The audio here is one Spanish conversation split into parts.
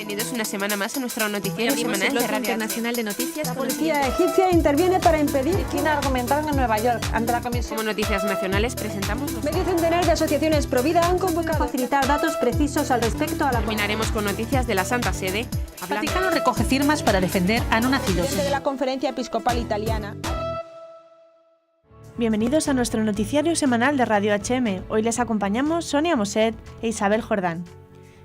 Bienvenidos una semana más a nuestro noticiero semanal de Radio Internacional de Noticias. La policía egipcia interviene para impedir que argumentaran en Nueva York ante la comisión. Como noticias nacionales presentamos Medio centenar de asociaciones pro vida han convocado a facilitar datos precisos al respecto a la... Terminaremos con noticias de la Santa Sede. El Vaticano recoge firmas para defender a no nacidos. De la Conferencia Episcopal Italiana. Bienvenidos a nuestro noticiario semanal de Radio HM. Hoy les acompañamos Sonia Moset e Isabel Jordán.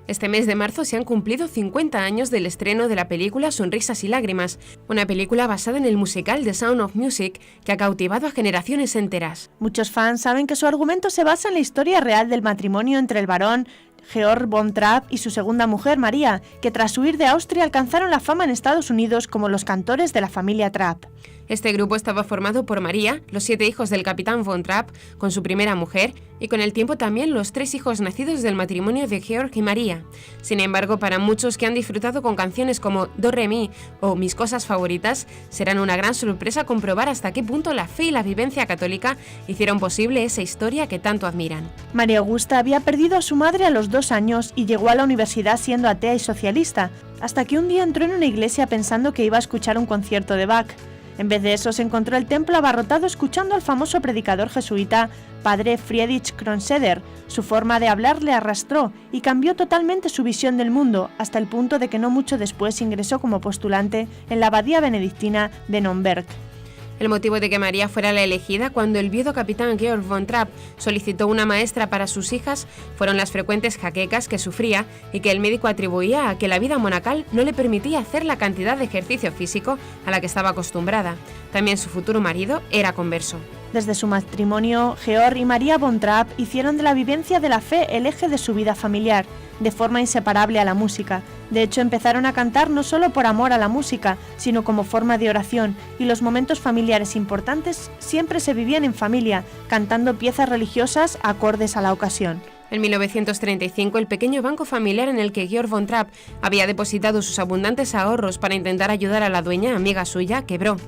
Este mes de marzo se han cumplido 50 años del estreno de la película Sonrisas y Lágrimas, una película basada en el musical The Sound of Music que ha cautivado a generaciones enteras. Muchos fans saben que su argumento se basa en la historia real del matrimonio entre el barón Georg von Trapp y su segunda mujer, María, que tras huir de Austria alcanzaron la fama en Estados Unidos como los cantores de la familia Trapp. Este grupo estaba formado por María, los 7 hijos del capitán von Trapp, con su primera mujer, y con el tiempo también los 3 hijos nacidos del matrimonio de Georg y María. Sin embargo, para muchos que han disfrutado con canciones como Do Re Mi o Mis cosas favoritas, serán una gran sorpresa comprobar hasta qué punto la fe y la vivencia católica hicieron posible esa historia que tanto admiran. María Augusta había perdido a su madre a los 2 años y llegó a la universidad siendo atea y socialista, hasta que un día entró en una iglesia pensando que iba a escuchar un concierto de Bach. En vez de eso, se encontró el templo abarrotado escuchando al famoso predicador jesuita, padre Friedrich Kronscheder. Su forma de hablar le arrastró y cambió totalmente su visión del mundo, hasta el punto de que no mucho después ingresó como postulante en la abadía benedictina de Nürnberg. El motivo de que María fuera la elegida cuando el viudo capitán Georg von Trapp solicitó una maestra para sus hijas fueron las frecuentes jaquecas que sufría y que el médico atribuía a que la vida monacal no le permitía hacer la cantidad de ejercicio físico a la que estaba acostumbrada. También su futuro marido era converso. Desde su matrimonio, Georg y María von Trapp hicieron de la vivencia de la fe el eje de su vida familiar, de forma inseparable a la música. De hecho, empezaron a cantar no solo por amor a la música, sino como forma de oración, y los momentos familiares importantes siempre se vivían en familia, cantando piezas religiosas acordes a la ocasión. En 1935, el pequeño banco familiar en el que Georg von Trapp había depositado sus abundantes ahorros para intentar ayudar a la dueña, amiga suya, quebró.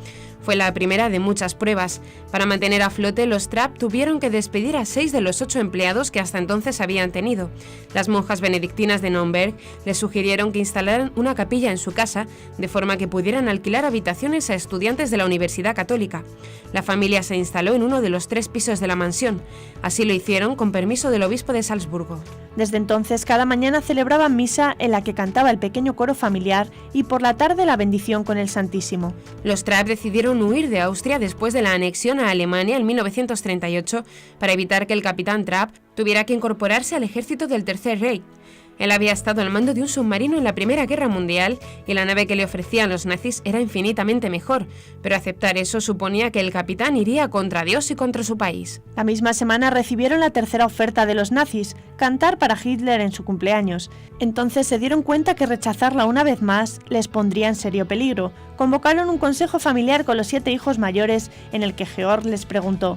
Fue la primera de muchas pruebas. Para mantener a flote, los Trapp tuvieron que despedir a 6 de los 8 empleados que hasta entonces habían tenido. Las monjas benedictinas de Nürnberg les sugirieron que instalaran una capilla en su casa, de forma que pudieran alquilar habitaciones a estudiantes de la Universidad Católica. La familia se instaló en uno de los 3 pisos de la mansión. Así lo hicieron con permiso del obispo de Salzburgo. Desde entonces, cada mañana celebraban misa en la que cantaba el pequeño coro familiar y por la tarde la bendición con el Santísimo. Los Trapp decidieron huir de Austria después de la anexión a Alemania en 1938 para evitar que el capitán Trapp tuviera que incorporarse al ejército del Tercer Reich. Él había estado al mando de un submarino en la Primera Guerra Mundial y la nave que le ofrecían los nazis era infinitamente mejor, pero aceptar eso suponía que el capitán iría contra Dios y contra su país. La misma semana recibieron la tercera oferta de los nazis, cantar para Hitler en su cumpleaños. Entonces se dieron cuenta que rechazarla una vez más les pondría en serio peligro. Convocaron un consejo familiar con los 7 hijos mayores en el que Georg les preguntó: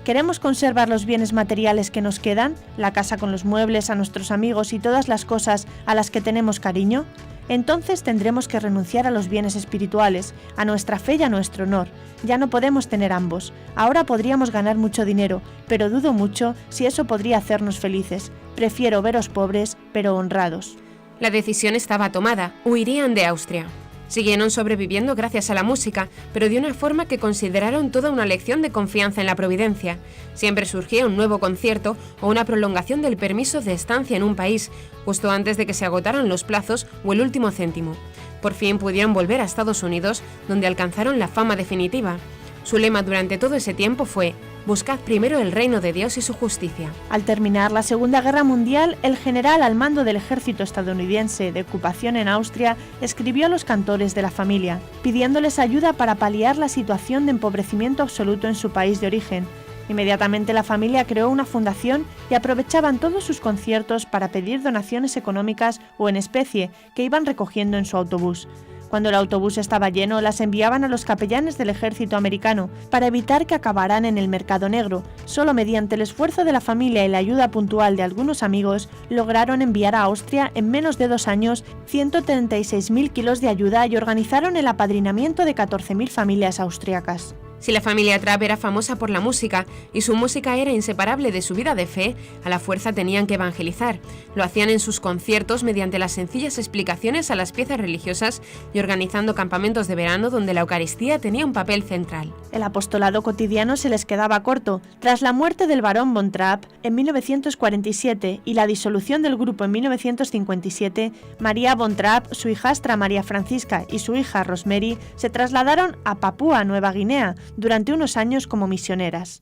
¿queremos conservar los bienes materiales que nos quedan? ¿La casa con los muebles, a nuestros amigos y todas las cosas a las que tenemos cariño? Entonces tendremos que renunciar a los bienes espirituales, a nuestra fe y a nuestro honor. Ya no podemos tener ambos. Ahora podríamos ganar mucho dinero, pero dudo mucho si eso podría hacernos felices. Prefiero veros pobres, pero honrados. La decisión estaba tomada. Huirían de Austria. Siguieron sobreviviendo gracias a la música, pero de una forma que consideraron toda una lección de confianza en la providencia. Siempre surgía un nuevo concierto o una prolongación del permiso de estancia en un país, justo antes de que se agotaran los plazos o el último céntimo. Por fin pudieron volver a Estados Unidos, donde alcanzaron la fama definitiva. Su lema durante todo ese tiempo fue: buscad primero el reino de Dios y su justicia. Al terminar la Segunda Guerra Mundial, el general al mando del ejército estadounidense de ocupación en Austria escribió a los cantores de la familia, pidiéndoles ayuda para paliar la situación de empobrecimiento absoluto en su país de origen. Inmediatamente la familia creó una fundación y aprovechaban todos sus conciertos para pedir donaciones económicas o en especie que iban recogiendo en su autobús. Cuando el autobús estaba lleno, las enviaban a los capellanes del ejército americano para evitar que acabaran en el mercado negro. Solo mediante el esfuerzo de la familia y la ayuda puntual de algunos amigos, lograron enviar a Austria en menos de 2 años 136.000 kilos de ayuda y organizaron el apadrinamiento de 14.000 familias austriacas. Si la familia Trapp era famosa por la música y su música era inseparable de su vida de fe, a la fuerza tenían que evangelizar. Lo hacían en sus conciertos mediante las sencillas explicaciones a las piezas religiosas y organizando campamentos de verano donde la Eucaristía tenía un papel central. El apostolado cotidiano se les quedaba corto. Tras la muerte del barón von Trapp en 1947 y la disolución del grupo en 1957, María von Trapp, su hijastra María Francisca y su hija Rosemary se trasladaron a Papúa Nueva Guinea durante unos años como misioneras.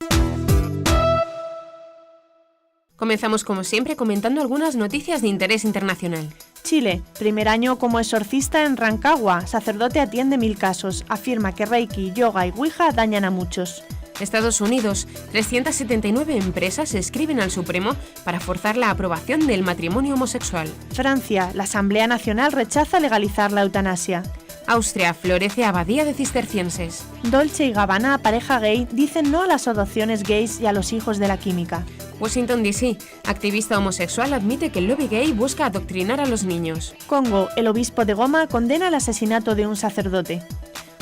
Comenzamos como siempre comentando algunas noticias de interés internacional. Chile, primer año como exorcista en Rancagua, sacerdote atiende 1000 casos, afirma que Reiki, yoga y Ouija dañan a muchos. Estados Unidos, 379 empresas se escriben al Supremo para forzar la aprobación del matrimonio homosexual. Francia, la Asamblea Nacional rechaza legalizar la eutanasia. Austria, florece abadía de cistercienses. Dolce y Gabbana, pareja gay, dicen no a las adopciones gays y a los hijos de la química. Washington D.C., activista homosexual admite que el lobby gay busca adoctrinar a los niños. Congo, el obispo de Goma condena el asesinato de un sacerdote.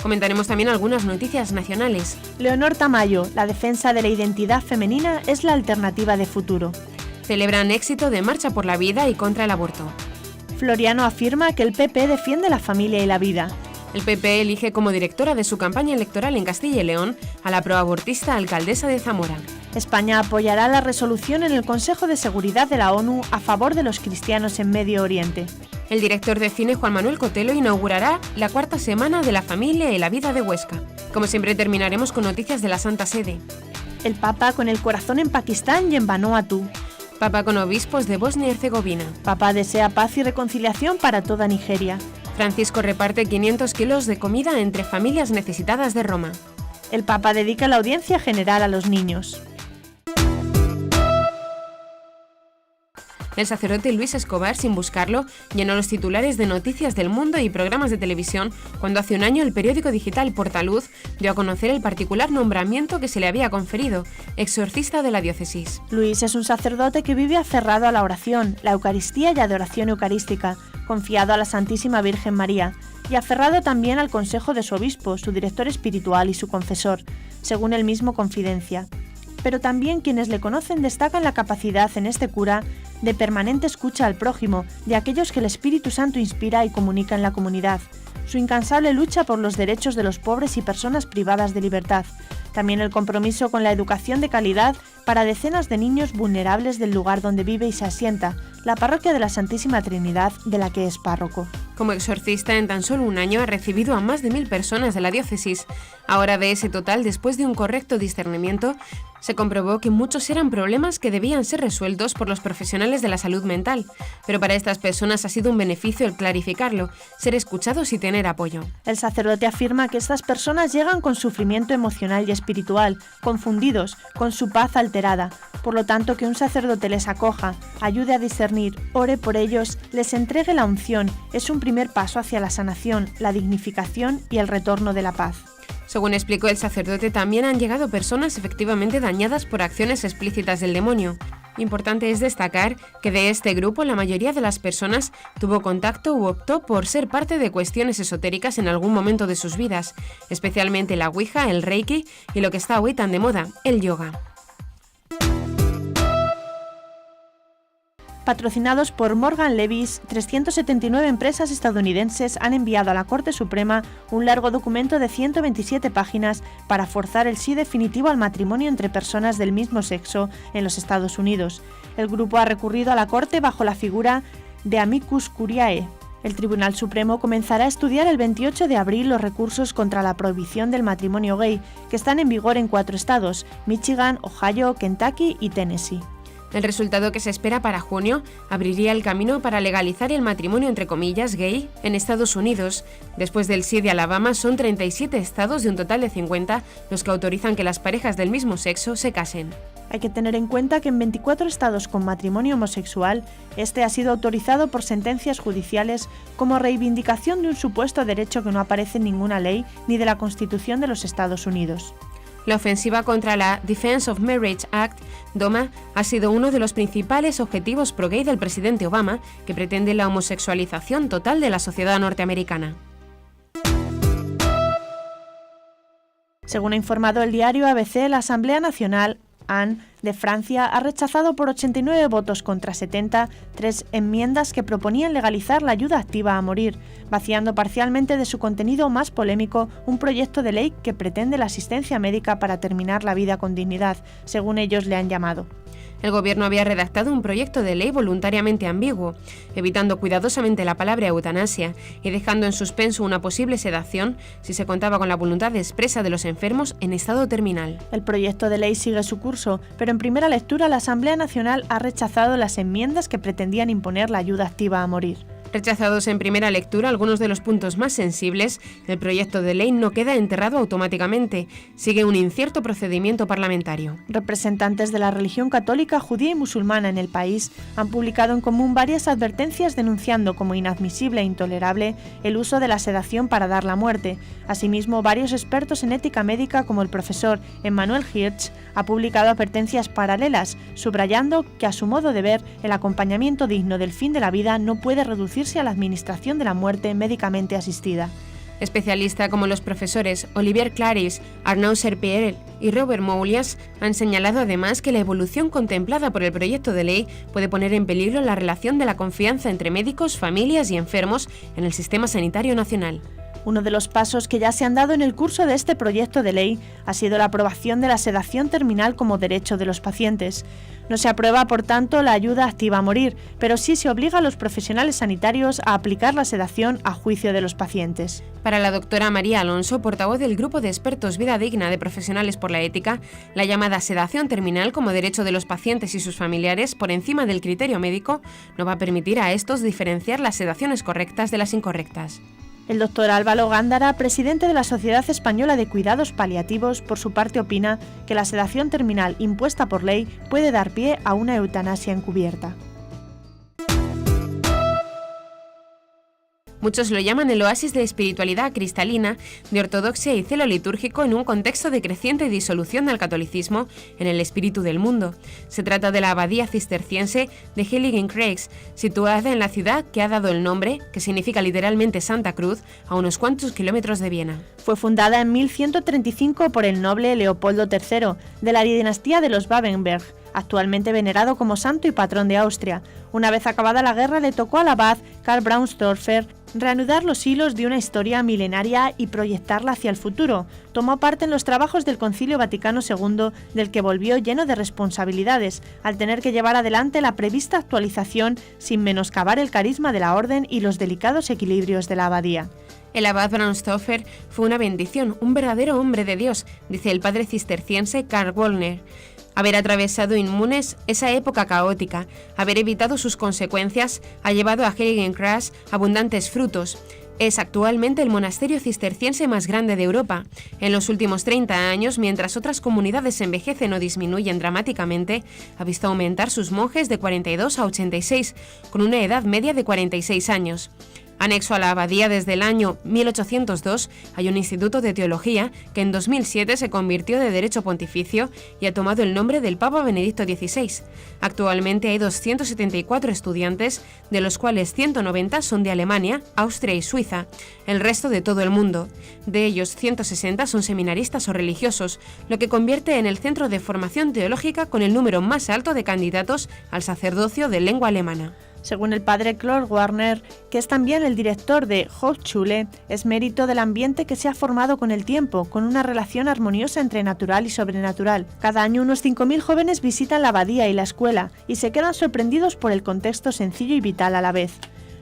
Comentaremos también algunas noticias nacionales. Leonor Tamayo, la defensa de la identidad femenina es la alternativa de futuro. Celebran éxito de Marcha por la Vida y contra el aborto. Floriano afirma que el PP defiende la familia y la vida. El PP elige como directora de su campaña electoral en Castilla y León a la proabortista alcaldesa de Zamora. España apoyará la resolución en el Consejo de Seguridad de la ONU a favor de los cristianos en Medio Oriente. El director de cine Juan Manuel Cotelo inaugurará la 4ª semana de la familia y la vida de Huesca. Como siempre terminaremos con noticias de la Santa Sede. El Papa con el corazón en Pakistán y en Vanuatu. Papa con obispos de Bosnia y Herzegovina. Papa desea paz y reconciliación para toda Nigeria. Francisco reparte 500 kilos de comida entre familias necesitadas de Roma. El Papa dedica la audiencia general a los niños. El sacerdote Luis Escobar, sin buscarlo, llenó los titulares de noticias del mundo y programas de televisión cuando hace un año el periódico digital Portaluz dio a conocer el particular nombramiento que se le había conferido, exorcista de la diócesis. Luis es un sacerdote que vive aferrado a la oración, la Eucaristía y adoración eucarística, confiado a la Santísima Virgen María, y aferrado también al consejo de su obispo, su director espiritual y su confesor, según él mismo confidencia. Pero también quienes le conocen destacan la capacidad en este cura de permanente escucha al prójimo, de aquellos que el Espíritu Santo inspira y comunica en la comunidad, su incansable lucha por los derechos de los pobres y personas privadas de libertad, también el compromiso con la educación de calidad para decenas de niños vulnerables del lugar donde vive y se asienta, la parroquia de la Santísima Trinidad, de la que es párroco. Como exorcista, en tan solo un año ha recibido a más de 1000 personas de la diócesis. Ahora, de ese total, después de un correcto discernimiento, se comprobó que muchos eran problemas que debían ser resueltos por los profesionales de la salud mental. Pero para estas personas ha sido un beneficio el clarificarlo, ser escuchados y tener apoyo. El sacerdote afirma que estas personas llegan con sufrimiento emocional y espiritual, confundidos, con su paz alterada. Por lo tanto, que un sacerdote les acoja, ayude a discernir, ore por ellos, les entregue la unción, es un primer paso hacia la sanación, la dignificación y el retorno de la paz. Según explicó el sacerdote, también han llegado personas efectivamente dañadas por acciones explícitas del demonio. Importante es destacar que de este grupo la mayoría de las personas tuvo contacto u optó por ser parte de cuestiones esotéricas en algún momento de sus vidas, especialmente la Ouija, el Reiki y lo que está hoy tan de moda, el yoga. Patrocinados por Morgan Levis, 379 empresas estadounidenses han enviado a la Corte Suprema un largo documento de 127 páginas para forzar el sí definitivo al matrimonio entre personas del mismo sexo en los Estados Unidos. El grupo ha recurrido a la Corte bajo la figura de Amicus Curiae. El Tribunal Supremo comenzará a estudiar el 28 de abril los recursos contra la prohibición del matrimonio gay, que están en vigor en 4 estados: Michigan, Ohio, Kentucky y Tennessee. El resultado que se espera para junio abriría el camino para legalizar el matrimonio entre comillas gay en Estados Unidos. Después del sí de Alabama, son 37 estados de un total de 50 los que autorizan que las parejas del mismo sexo se casen. Hay que tener en cuenta que en 24 estados con matrimonio homosexual, este ha sido autorizado por sentencias judiciales como reivindicación de un supuesto derecho que no aparece en ninguna ley ni de la Constitución de los Estados Unidos. La ofensiva contra la Defense of Marriage Act, DOMA, ha sido uno de los principales objetivos pro-gay del presidente Obama, que pretende la homosexualización total de la sociedad norteamericana. Según ha informado el diario ABC, la Asamblea Nacional de Francia ha rechazado por 89 votos contra 70 3 enmiendas que proponían legalizar la ayuda activa a morir, vaciando parcialmente de su contenido más polémico un proyecto de ley que pretende la asistencia médica para terminar la vida con dignidad, según ellos le han llamado. El gobierno había redactado un proyecto de ley voluntariamente ambiguo, evitando cuidadosamente la palabra eutanasia y dejando en suspenso una posible sedación si se contaba con la voluntad expresa de los enfermos en estado terminal. El proyecto de ley sigue su curso, pero en primera lectura la Asamblea Nacional ha rechazado las enmiendas que pretendían imponer la ayuda activa a morir. Rechazados en primera lectura algunos de los puntos más sensibles, el proyecto de ley no queda enterrado automáticamente, sigue un incierto procedimiento parlamentario. Representantes de la religión católica, judía y musulmana en el país han publicado en común varias advertencias denunciando como inadmisible e intolerable el uso de la sedación para dar la muerte. Asimismo, varios expertos en ética médica, como el profesor Emmanuel Hirsch, ha publicado advertencias paralelas, subrayando que, a su modo de ver, el acompañamiento digno del fin de la vida no puede reducirse a la administración de la muerte médicamente asistida. Especialistas como los profesores Olivier Claris, Arnaud Serpierre y Robert Moulias han señalado además que la evolución contemplada por el proyecto de ley puede poner en peligro la relación de la confianza entre médicos, familias y enfermos en el sistema sanitario nacional. Uno de los pasos que ya se han dado en el curso de este proyecto de ley ha sido la aprobación de la sedación terminal como derecho de los pacientes. No se aprueba, por tanto, la ayuda activa a morir, pero sí se obliga a los profesionales sanitarios a aplicar la sedación a juicio de los pacientes. Para la doctora María Alonso, portavoz del Grupo de Expertos Vida Digna de Profesionales por la Ética, la llamada sedación terminal como derecho de los pacientes y sus familiares por encima del criterio médico no va a permitir a estos diferenciar las sedaciones correctas de las incorrectas. El doctor Álvaro Gándara, presidente de la Sociedad Española de Cuidados Paliativos, por su parte opina que la sedación terminal impuesta por ley puede dar pie a una eutanasia encubierta. Muchos lo llaman el oasis de espiritualidad cristalina, de ortodoxia y celo litúrgico en un contexto de creciente disolución del catolicismo en el espíritu del mundo. Se trata de la abadía cisterciense de Heiligenkreuz, situada en la ciudad que ha dado el nombre, que significa literalmente Santa Cruz, a unos cuantos kilómetros de Viena. Fue fundada en 1135 por el noble Leopoldo III, de la dinastía de los Babenberg, actualmente venerado como santo y patrón de Austria. Una vez acabada la guerra, le tocó al abad Karl Braunstorfer reanudar los hilos de una historia milenaria y proyectarla hacia el futuro. Tomó parte en los trabajos del Concilio Vaticano II, del que volvió lleno de responsabilidades, al tener que llevar adelante la prevista actualización sin menoscabar el carisma de la orden y los delicados equilibrios de la abadía. El abad Braunstorfer fue una bendición, un verdadero hombre de Dios, dice el padre cisterciense Karl Wollner. Haber atravesado inmunes esa época caótica, haber evitado sus consecuencias, ha llevado a Heiligenkreuz abundantes frutos. Es actualmente el monasterio cisterciense más grande de Europa. En los últimos 30 años, mientras otras comunidades envejecen o disminuyen dramáticamente, ha visto aumentar sus monjes de 42 a 86, con una edad media de 46 años. Anexo a la abadía desde el año 1802 hay un instituto de teología que en 2007 se convirtió de derecho pontificio y ha tomado el nombre del Papa Benedicto XVI. Actualmente hay 274 estudiantes, de los cuales 190 son de Alemania, Austria y Suiza, el resto de todo el mundo. De ellos, 160 son seminaristas o religiosos, lo que convierte en el centro de formación teológica con el número más alto de candidatos al sacerdocio de lengua alemana. Según el padre Claude Warner, que es también el director de Hochschule, es mérito del ambiente que se ha formado con el tiempo, con una relación armoniosa entre natural y sobrenatural. Cada año unos 5.000 jóvenes visitan la abadía y la escuela y se quedan sorprendidos por el contexto sencillo y vital a la vez.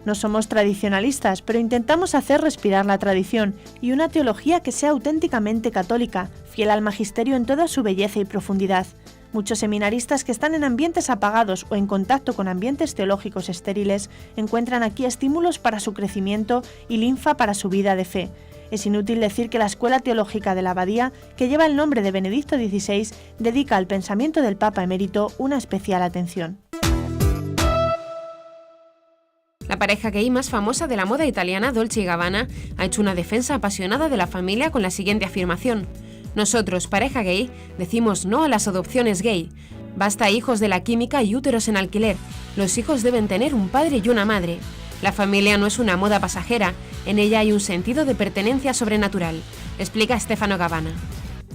No somos tradicionalistas, pero intentamos hacer respirar la tradición y una teología que sea auténticamente católica, fiel al magisterio en toda su belleza y profundidad. Muchos seminaristas que están en ambientes apagados o en contacto con ambientes teológicos estériles encuentran aquí estímulos para su crecimiento y linfa para su vida de fe. Es inútil decir que la Escuela Teológica de la Abadía, que lleva el nombre de Benedicto XVI, dedica al pensamiento del Papa emérito una especial atención. La pareja gay más famosa de la moda italiana, Dolce & Gabbana, ha hecho una defensa apasionada de la familia con la siguiente afirmación: nosotros, pareja gay, decimos no a las adopciones gay. Basta hijos de la química y úteros en alquiler. Los hijos deben tener un padre y una madre. La familia no es una moda pasajera, en ella hay un sentido de pertenencia sobrenatural, explica Stefano Gabbana.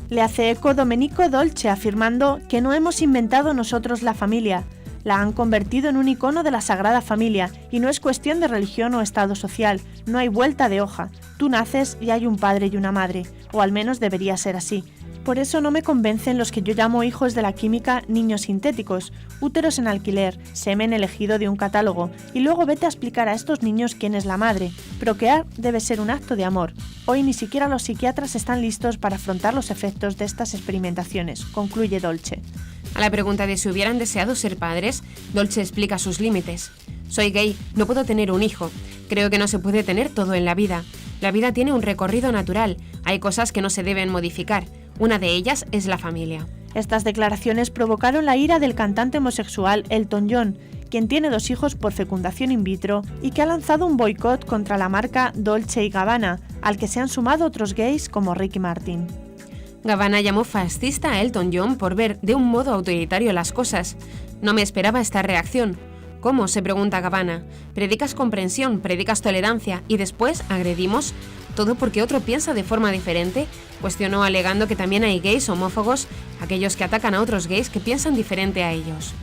Le hace eco Domenico Dolce afirmando que no hemos inventado nosotros la familia, la han convertido en un icono de la Sagrada Familia y no es cuestión de religión o estado social, no hay vuelta de hoja, tú naces y hay un padre y una madre, o al menos debería ser así. Por eso no me convencen los que yo llamo hijos de la química niños sintéticos, úteros en alquiler, semen elegido de un catálogo, y luego vete a explicar a estos niños quién es la madre. Procrear debe ser un acto de amor. Hoy ni siquiera los psiquiatras están listos para afrontar los efectos de estas experimentaciones, concluye Dolce. A la pregunta de si hubieran deseado ser padres, Dolce explica sus límites. Soy gay, no puedo tener un hijo. Creo que no se puede tener todo en la vida. La vida tiene un recorrido natural, hay cosas que no se deben modificar. Una de ellas es la familia. Estas declaraciones provocaron la ira del cantante homosexual Elton John, quien tiene 2 hijos por fecundación in vitro y que ha lanzado un boicot contra la marca Dolce & Gabbana, al que se han sumado otros gays como Ricky Martin. Gabbana llamó fascista a Elton John por ver de un modo autoritario las cosas. No me esperaba esta reacción. ¿Cómo?, se pregunta Gabbana. Predicas comprensión, predicas tolerancia y después agredimos. ¿Todo porque otro piensa de forma diferente? Cuestionó alegando que también hay gays homófobos, aquellos que atacan a otros gays que piensan diferente a ellos.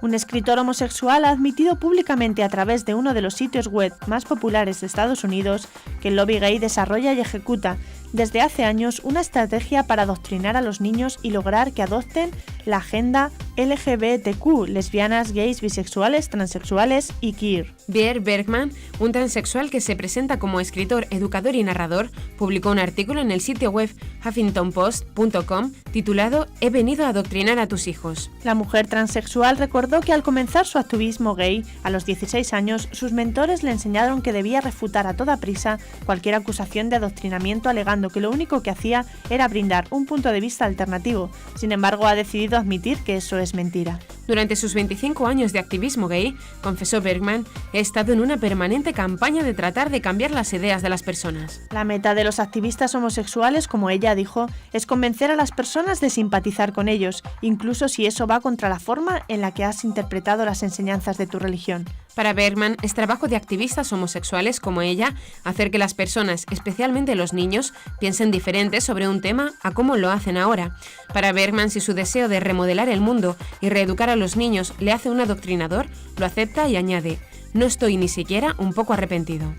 Un escritor homosexual ha admitido públicamente a través de uno de los sitios web más populares de Estados Unidos que el lobby gay desarrolla y ejecuta desde hace años una estrategia para adoctrinar a los niños y lograr que adopten la agenda LGBTQ, lesbianas, gays, bisexuales, transexuales y queer. Bear Bergman, un transexual que se presenta como escritor, educador y narrador, publicó un artículo en el sitio web huffingtonpost.com titulado «He venido a adoctrinar a tus hijos». La mujer transexual recordó que al comenzar su activismo gay, a los 16 años, sus mentores le enseñaron que debía refutar a toda prisa cualquier acusación de adoctrinamiento, alegando que lo único que hacía era brindar un punto de vista alternativo. Sin embargo, ha decidido admitir que eso es mentira. Durante sus 25 años de activismo gay, confesó Bergman, he estado en una permanente campaña de tratar de cambiar las ideas de las personas. La meta de los activistas homosexuales, como ella dijo, es convencer a las personas de simpatizar con ellos, incluso si eso va contra la forma en la que has interpretado las enseñanzas de tu religión. Para Bergman, es trabajo de activistas homosexuales como ella hacer que las personas, especialmente los niños, piensen diferente sobre un tema a cómo lo hacen ahora. Para Bergman, si su deseo de remodelar el mundo y reeducar a los niños le hace un adoctrinador, lo acepta y añade, no estoy ni siquiera un poco arrepentido.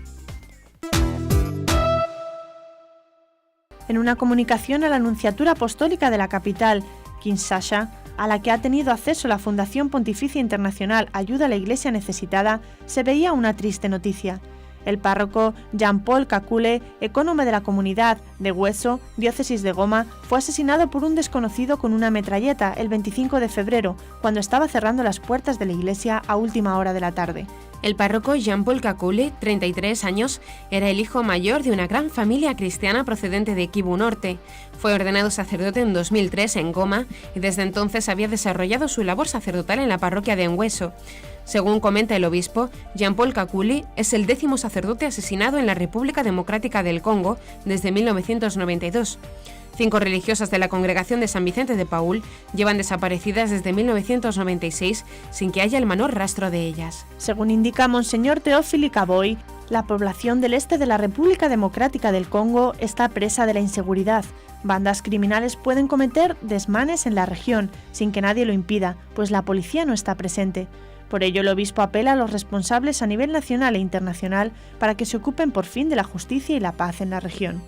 En una comunicación a la Nunciatura Apostólica de la capital, Kinshasa, a la que ha tenido acceso la Fundación Pontificia Internacional Ayuda a la Iglesia Necesitada, se veía una triste noticia. El párroco Jean-Paul Kakule, ecónomo de la comunidad de Hueso, diócesis de Goma, fue asesinado por un desconocido con una metralleta el 25 de febrero, cuando estaba cerrando las puertas de la iglesia a última hora de la tarde. El párroco Jean-Paul Kakule, 33 años, era el hijo mayor de una gran familia cristiana procedente de Kivu Norte. Fue ordenado sacerdote en 2003 en Goma y desde entonces había desarrollado su labor sacerdotal en la parroquia de Enhueso. Según comenta el obispo, Jean-Paul Kakule es el 10º sacerdote asesinado en la República Democrática del Congo desde 1992. 5 religiosas de la Congregación de San Vicente de Paúl llevan desaparecidas desde 1996 sin que haya el menor rastro de ellas. Según indica Monseñor Teófili Kaboy, la población del este de la República Democrática del Congo está presa de la inseguridad. Bandas criminales pueden cometer desmanes en la región sin que nadie lo impida, pues la policía no está presente. Por ello, el obispo apela a los responsables a nivel nacional e internacional para que se ocupen por fin de la justicia y la paz en la región.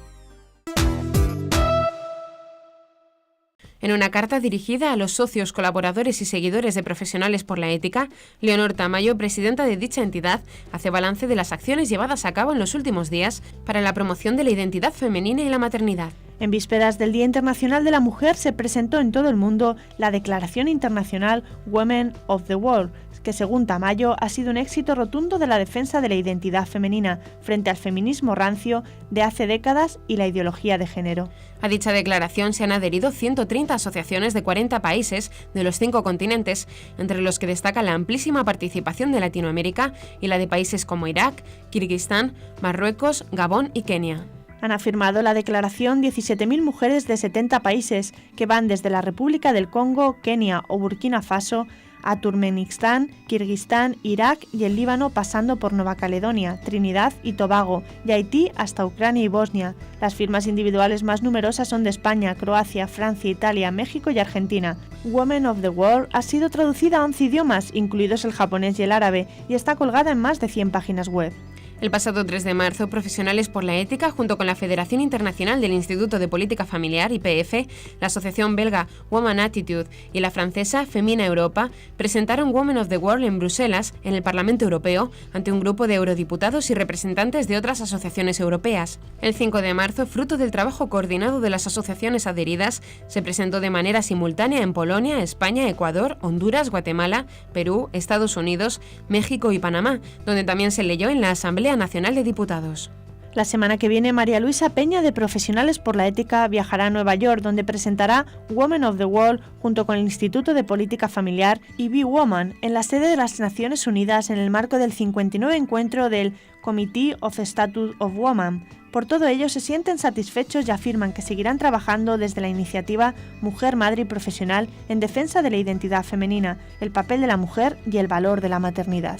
En una carta dirigida a los socios, colaboradores y seguidores de Profesionales por la Ética, Leonor Tamayo, presidenta de dicha entidad, hace balance de las acciones llevadas a cabo en los últimos días para la promoción de la identidad femenina y la maternidad. En vísperas del Día Internacional de la Mujer se presentó en todo el mundo la Declaración Internacional Women of the World, que según Tamayo ha sido un éxito rotundo de la defensa de la identidad femenina frente al feminismo rancio de hace décadas y la ideología de género. A dicha declaración se han adherido 130 asociaciones de 40 países de los 5 continentes, entre los que destaca la amplísima participación de Latinoamérica y la de países como Irak, Kirguistán, Marruecos, Gabón y Kenia. Han firmado la declaración 17.000 mujeres de 70 países que van desde la República del Congo, Kenia o Burkina Faso a Turkmenistán, Kirguistán, Irak y el Líbano, pasando por Nueva Caledonia, Trinidad y Tobago, de Haití hasta Ucrania y Bosnia. Las firmas individuales más numerosas son de España, Croacia, Francia, Italia, México y Argentina. Women of the World ha sido traducida a 11 idiomas, incluidos el japonés y el árabe, y está colgada en más de 100 páginas web. El pasado 3 de marzo, Profesionales por la Ética, junto con la Federación Internacional del Instituto de Política Familiar, IPF, la asociación belga Woman Attitude y la francesa Femina Europa, presentaron Women of the World en Bruselas, en el Parlamento Europeo, ante un grupo de eurodiputados y representantes de otras asociaciones europeas. El 5 de marzo, fruto del trabajo coordinado de las asociaciones adheridas, se presentó de manera simultánea en Polonia, España, Ecuador, Honduras, Guatemala, Perú, Estados Unidos, México y Panamá, donde también se leyó en la Asamblea Nacional de Diputados. La semana que viene, María Luisa Peña, de Profesionales por la Ética, viajará a Nueva York, donde presentará Women of the World junto con el Instituto de Política Familiar y Be Woman, en la sede de las Naciones Unidas, en el marco del 59 encuentro del Committee of Status of Women. Por todo ello, se sienten satisfechos y afirman que seguirán trabajando desde la iniciativa Mujer, Madre y Profesional en defensa de la identidad femenina, el papel de la mujer y el valor de la maternidad.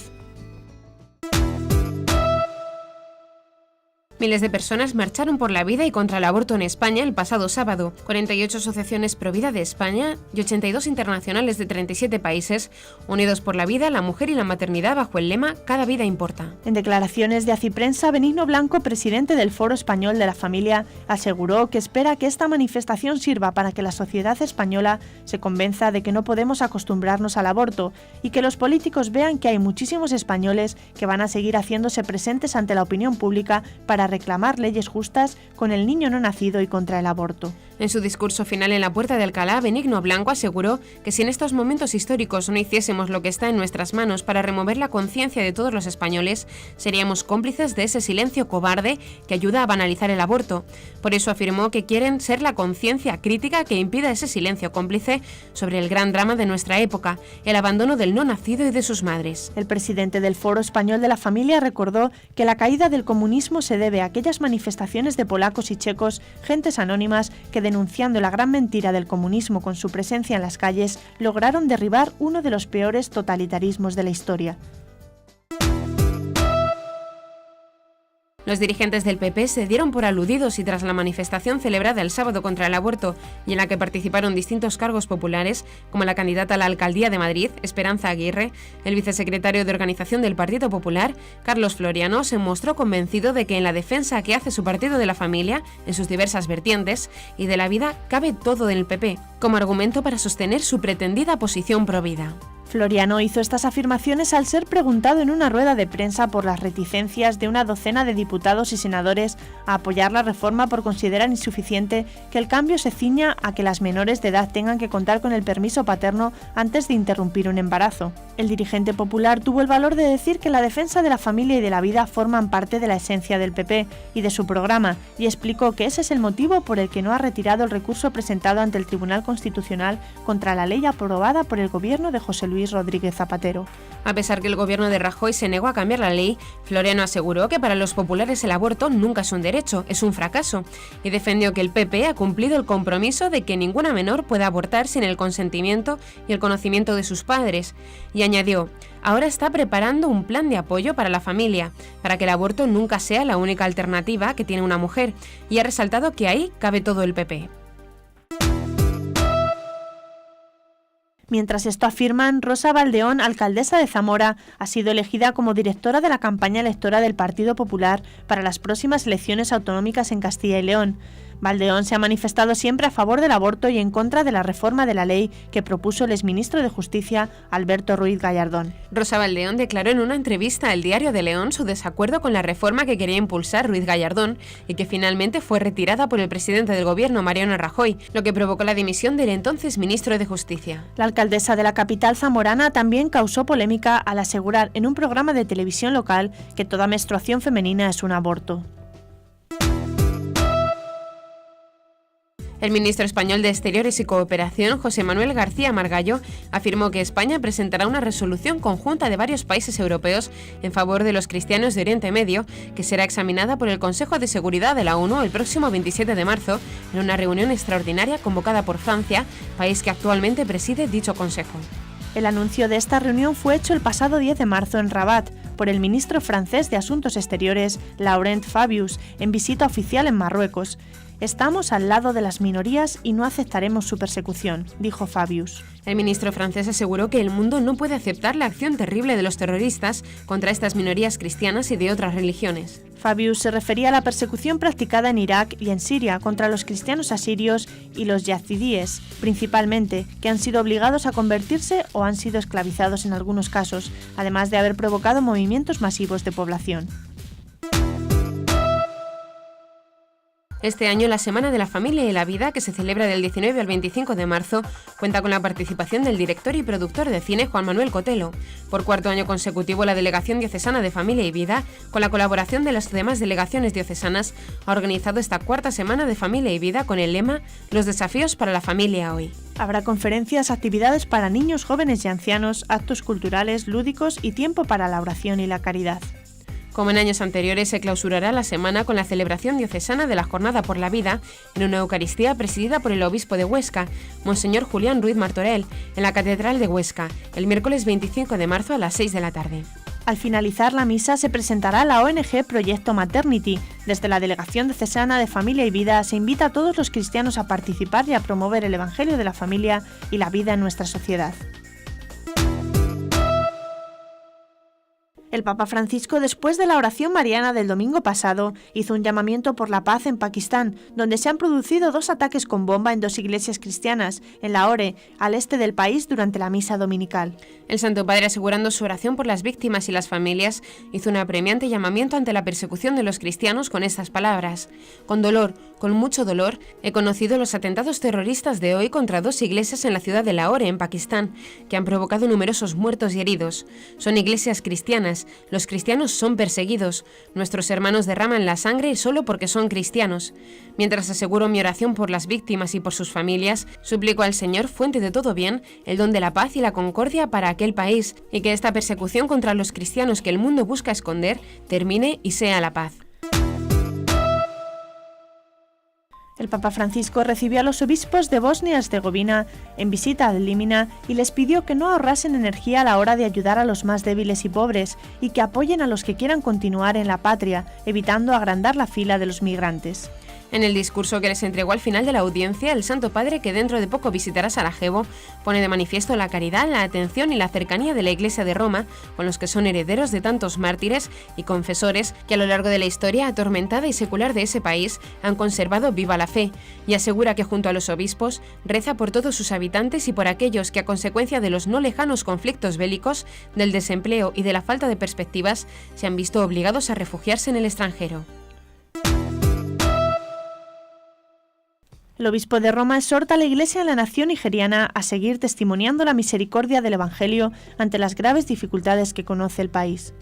Miles de personas marcharon por la vida y contra el aborto en España el pasado sábado. 48 asociaciones pro vida de España y 82 internacionales de 37 países, unidos por la vida, la mujer y la maternidad bajo el lema Cada vida importa. En declaraciones de Aciprensa, Benigno Blanco, presidente del Foro Español de la Familia, aseguró que espera que esta manifestación sirva para que la sociedad española se convenza de que no podemos acostumbrarnos al aborto y que los políticos vean que hay muchísimos españoles que van a seguir haciéndose presentes ante la opinión pública para reclamar leyes justas con el niño no nacido y contra el aborto. En su discurso final en la Puerta de Alcalá, Benigno Blanco aseguró que si en estos momentos históricos no hiciésemos lo que está en nuestras manos para remover la conciencia de todos los españoles, seríamos cómplices de ese silencio cobarde que ayuda a banalizar el aborto. Por eso afirmó que quieren ser la conciencia crítica que impida ese silencio cómplice sobre el gran drama de nuestra época, el abandono del no nacido y de sus madres. El presidente del Foro Español de la Familia recordó que la caída del comunismo se debe a aquellas manifestaciones de polacos y checos, gentes anónimas, que denunciando la gran mentira del comunismo con su presencia en las calles, lograron derribar uno de los peores totalitarismos de la historia. Los dirigentes del PP se dieron por aludidos y tras la manifestación celebrada el sábado contra el aborto y en la que participaron distintos cargos populares, como la candidata a la alcaldía de Madrid, Esperanza Aguirre, el vicesecretario de Organización del Partido Popular, Carlos Floriano, se mostró convencido de que en la defensa que hace su partido de la familia, en sus diversas vertientes, y de la vida, cabe todo en el PP, como argumento para sostener su pretendida posición provida. Floriano hizo estas afirmaciones al ser preguntado en una rueda de prensa por las reticencias de una docena de diputados y senadores a apoyar la reforma por considerar insuficiente que el cambio se ciña a que las menores de edad tengan que contar con el permiso paterno antes de interrumpir un embarazo. El dirigente popular tuvo el valor de decir que la defensa de la familia y de la vida forman parte de la esencia del PP y de su programa, y explicó que ese es el motivo por el que no ha retirado el recurso presentado ante el Tribunal Constitucional contra la ley aprobada por el gobierno de José Luis Rodríguez Zapatero. A pesar que el gobierno de Rajoy se negó a cambiar la ley, Floriano aseguró que para los populares el aborto nunca es un derecho, es un fracaso, y defendió que el PP ha cumplido el compromiso de que ninguna menor pueda abortar sin el consentimiento y el conocimiento de sus padres, y añadió: ahora está preparando un plan de apoyo para la familia, para que el aborto nunca sea la única alternativa que tiene una mujer, y ha resaltado que ahí cabe todo el PP. Mientras esto afirman, Rosa Baldeón, alcaldesa de Zamora, ha sido elegida como directora de la campaña electoral del Partido Popular para las próximas elecciones autonómicas en Castilla y León. Baldeón se ha manifestado siempre a favor del aborto y en contra de la reforma de la ley que propuso el exministro de Justicia, Alberto Ruiz Gallardón. Rosa Baldeón declaró en una entrevista al Diario de León su desacuerdo con la reforma que quería impulsar Ruiz Gallardón y que finalmente fue retirada por el presidente del gobierno, Mariano Rajoy, lo que provocó la dimisión del entonces ministro de Justicia. La alcaldesa de la capital zamorana también causó polémica al asegurar en un programa de televisión local que toda menstruación femenina es un aborto. El ministro español de Exteriores y Cooperación, José Manuel García Margallo, afirmó que España presentará una resolución conjunta de varios países europeos en favor de los cristianos de Oriente Medio, que será examinada por el Consejo de Seguridad de la ONU el próximo 27 de marzo, en una reunión extraordinaria convocada por Francia, país que actualmente preside dicho Consejo. El anuncio de esta reunión fue hecho el pasado 10 de marzo en Rabat por el ministro francés de Asuntos Exteriores, Laurent Fabius, en visita oficial en Marruecos. «Estamos al lado de las minorías y no aceptaremos su persecución», dijo Fabius. El ministro francés aseguró que el mundo no puede aceptar la acción terrible de los terroristas contra estas minorías cristianas y de otras religiones. Fabius se refería a la persecución practicada en Irak y en Siria contra los cristianos asirios y los yazidíes, principalmente, que han sido obligados a convertirse o han sido esclavizados en algunos casos, además de haber provocado movimientos masivos de población. Este año, la Semana de la Familia y la Vida, que se celebra del 19 al 25 de marzo, cuenta con la participación del director y productor de cine Juan Manuel Cotelo. Por cuarto año consecutivo, la Delegación Diocesana de Familia y Vida, con la colaboración de las demás delegaciones diocesanas, ha organizado esta cuarta Semana de Familia y Vida con el lema «Los desafíos para la familia hoy». Habrá conferencias, actividades para niños, jóvenes y ancianos, actos culturales, lúdicos y tiempo para la oración y la caridad. Como en años anteriores, se clausurará la semana con la celebración diocesana de la Jornada por la Vida en una Eucaristía presidida por el obispo de Huesca, Monseñor Julián Ruiz Martorell, en la Catedral de Huesca, el miércoles 25 de marzo a las 6 de la tarde. Al finalizar la misa se presentará la ONG Proyecto Maternity. Desde la Delegación Diocesana de Familia y Vida se invita a todos los cristianos a participar y a promover el Evangelio de la familia y la vida en nuestra sociedad. El Papa Francisco, después de la oración mariana del domingo pasado, hizo un llamamiento por la paz en Pakistán, donde se han producido 2 ataques con bomba en 2 iglesias cristianas, en Lahore, al este del país, durante la misa dominical. El Santo Padre, asegurando su oración por las víctimas y las familias, hizo un apremiante llamamiento ante la persecución de los cristianos con estas palabras: «Con dolor, con mucho dolor, he conocido los atentados terroristas de hoy contra 2 iglesias en la ciudad de Lahore, en Pakistán, que han provocado numerosos muertos y heridos. Son iglesias cristianas. Los cristianos son perseguidos. Nuestros hermanos derraman la sangre solo porque son cristianos. Mientras aseguro mi oración por las víctimas y por sus familias, suplico al Señor, fuente de todo bien, el don de la paz y la concordia para aquel país, y que esta persecución contra los cristianos que el mundo busca esconder termine y sea la paz». El Papa Francisco recibió a los obispos de Bosnia y Herzegovina en visita a Límina y les pidió que no ahorrasen energía a la hora de ayudar a los más débiles y pobres y que apoyen a los que quieran continuar en la patria, evitando agrandar la fila de los migrantes. En el discurso que les entregó al final de la audiencia, el Santo Padre, que dentro de poco visitará Sarajevo, pone de manifiesto la caridad, la atención y la cercanía de la Iglesia de Roma con los que son herederos de tantos mártires y confesores que a lo largo de la historia atormentada y secular de ese país han conservado viva la fe, y asegura que junto a los obispos reza por todos sus habitantes y por aquellos que a consecuencia de los no lejanos conflictos bélicos, del desempleo y de la falta de perspectivas se han visto obligados a refugiarse en el extranjero. El obispo de Roma exhorta a la Iglesia de la nación nigeriana a seguir testimoniando la misericordia del Evangelio ante las graves dificultades que conoce el país.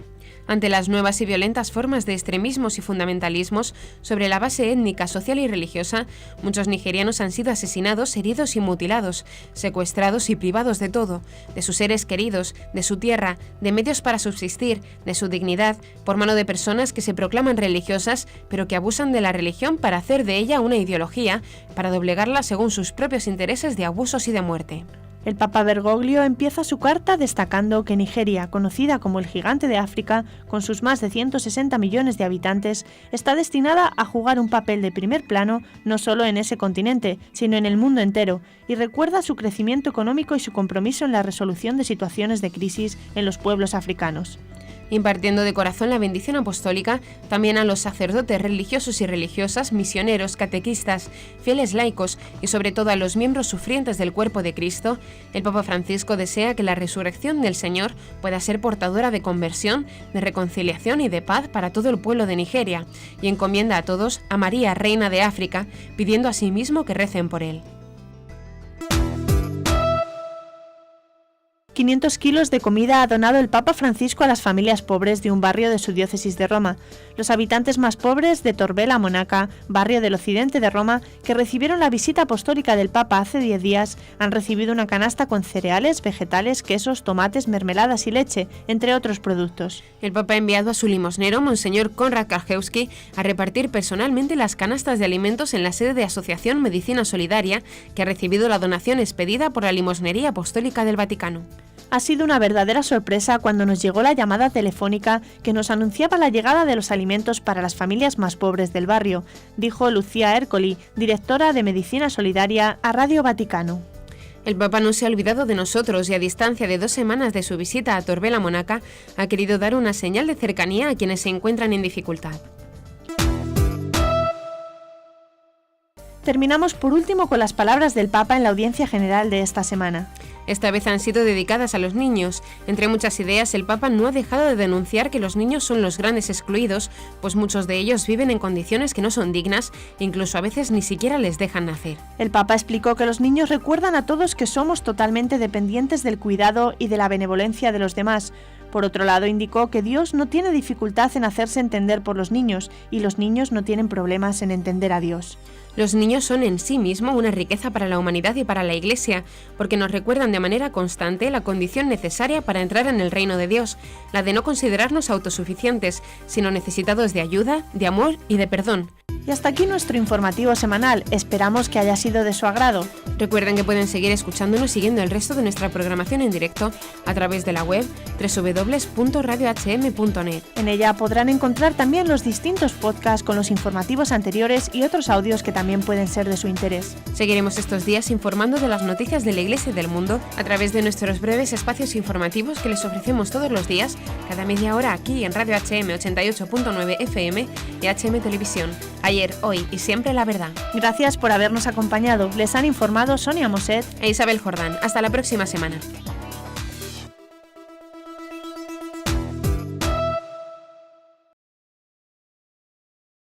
Ante las nuevas y violentas formas de extremismos y fundamentalismos sobre la base étnica, social y religiosa, muchos nigerianos han sido asesinados, heridos y mutilados, secuestrados y privados de todo, de sus seres queridos, de su tierra, de medios para subsistir, de su dignidad, por mano de personas que se proclaman religiosas, pero que abusan de la religión para hacer de ella una ideología, para doblegarla según sus propios intereses de abusos y de muerte. El Papa Bergoglio empieza su carta destacando que Nigeria, conocida como el gigante de África, con sus más de 160 millones de habitantes, está destinada a jugar un papel de primer plano no solo en ese continente, sino en el mundo entero, y recuerda su crecimiento económico y su compromiso en la resolución de situaciones de crisis en los pueblos africanos. Impartiendo de corazón la bendición apostólica también a los sacerdotes religiosos y religiosas, misioneros, catequistas, fieles laicos y sobre todo a los miembros sufrientes del cuerpo de Cristo, el Papa Francisco desea que la resurrección del Señor pueda ser portadora de conversión, de reconciliación y de paz para todo el pueblo de Nigeria, y encomienda a todos a María, Reina de África, pidiendo asimismo que recen por él. 500 kilos de comida ha donado el Papa Francisco a las familias pobres de un barrio de su diócesis de Roma. Los habitantes más pobres de Torbella Monaca, barrio del occidente de Roma, que recibieron la visita apostólica del Papa hace 10 días, han recibido una canasta con cereales, vegetales, quesos, tomates, mermeladas y leche, entre otros productos. El Papa ha enviado a su limosnero, Monseñor Konrad Karczewski, a repartir personalmente las canastas de alimentos en la sede de Asociación Medicina Solidaria, que ha recibido la donación expedida por la Limosnería Apostólica del Vaticano. Ha sido una verdadera sorpresa cuando nos llegó la llamada telefónica que nos anunciaba la llegada de los alimentos para las familias más pobres del barrio, dijo Lucía Ercoli, directora de Medicina Solidaria, a Radio Vaticano. El Papa no se ha olvidado de nosotros y a distancia de 2 semanas de su visita a Torbela Monaca ha querido dar una señal de cercanía a quienes se encuentran en dificultad. Terminamos por último con las palabras del Papa en la audiencia general de esta semana. Esta vez han sido dedicadas a los niños. Entre muchas ideas, el Papa no ha dejado de denunciar que los niños son los grandes excluidos, pues muchos de ellos viven en condiciones que no son dignas e incluso a veces ni siquiera les dejan nacer. El Papa explicó que los niños recuerdan a todos que somos totalmente dependientes del cuidado y de la benevolencia de los demás. Por otro lado, indicó que Dios no tiene dificultad en hacerse entender por los niños y los niños no tienen problemas en entender a Dios. Los niños son en sí mismos una riqueza para la humanidad y para la Iglesia, porque nos recuerdan de manera constante la condición necesaria para entrar en el reino de Dios, la de no considerarnos autosuficientes, sino necesitados de ayuda, de amor y de perdón. Y hasta aquí nuestro informativo semanal. Esperamos que haya sido de su agrado. Recuerden que pueden seguir escuchándonos siguiendo el resto de nuestra programación en directo a través de la web www.radiohm.net. En ella podrán encontrar también los distintos podcasts con los informativos anteriores y otros audios que también pueden ser de su interés. Seguiremos estos días informando de las noticias de la Iglesia y del mundo a través de nuestros breves espacios informativos que les ofrecemos todos los días, cada media hora aquí en Radio HM 88.9 FM y HM Televisión. Ayer, hoy y siempre la verdad. Gracias por habernos acompañado. Les han informado Sonia Moset e Isabel Jordán. Hasta la próxima semana.